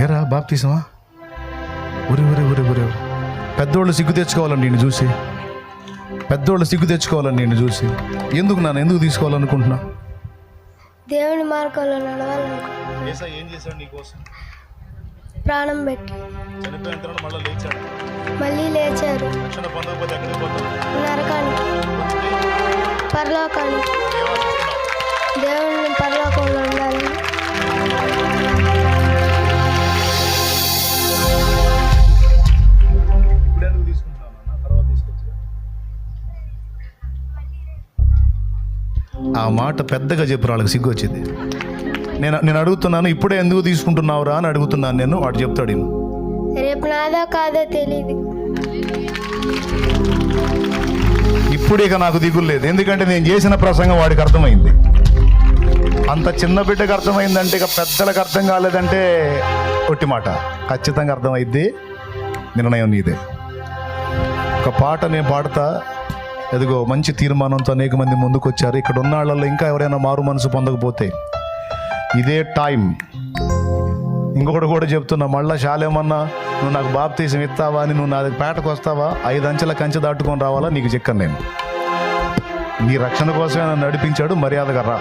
ఏరా బాప్తీసమా? ఒరే ఒరే ఒరే ఒరే, పెద్దోళ్ళు సిగ్గు తెచ్చుకోవాలండి నిన్ను చూసి, పెద్దోళ్ళు సిగ్గు తెచ్చుకోవాలని నిన్ను చూసి. ఎందుకు తీసుకోవాలనుకుంటున్నా? దేవుని మార్గంలో నడవాలనుకుంటున్నాను. ఏం చేశాడు నీకోసం? ప్రాణం పెట్టి చనిపోయిన తర్వాత మళ్ళీ లేచాడు. మళ్ళీ లేచారు. రక్షణ పొందకపోతే ఎక్కడికి పోతావు? నరకానికి, పరలోకానికి. దేవుని పరలోకంలో ఉండాలి. ఇప్పుడు ఎందుకు తీసుకుంటున్నాను అన్న? తర్వాత తీసుకొచ్చుగా. ఆ మాట పెద్దగా చెప్పు, వాళ్ళకి సిగ్గు వచ్చింది. నేను అడుగుతున్నాను, ఇప్పుడే ఎందుకు తీసుకుంటున్నావురా అని అడుగుతున్నాను నేను. వాడు చెప్తాడు, రేపు నాదో కాదో తెలియదు. ఇప్పుడు ఇక నాకు దిగులు లేదు, ఎందుకంటే నేను చేసిన ప్రసంగం వాడికి అర్థమైంది. అంత చిన్న బిడ్డకు అర్థమైందంటే ఇక పెద్దలకు అర్థం కాలేదంటే ఒట్టి మాట. ఖచ్చితంగా అర్థమైద్ది. నిర్ణయం నీదే. ఒక పాట నేను పాడతా, ఎదుగో మంచి తీర్మానంతో అనేక మంది ముందుకు వచ్చారు. ఇక్కడ ఉన్న వాళ్ళల్లో ఇంకా ఎవరైనా మారు మనసు పొందకపోతే ఇదే టైం. ఇంకొకటి కూడా చెప్తున్నా, మళ్ళీ శాలేమన్నా నువ్వు నాకు బాప్తీసం ఇస్తావా అని, నువ్వు నా పేటకు వస్తావా, 5 అంచెల కంచె దాటుకొని రావాలా, నీకు చెక్కను నేను. నీ రక్షణ కోసమే నన్ను నడిపించాడు, మర్యాదగా రా.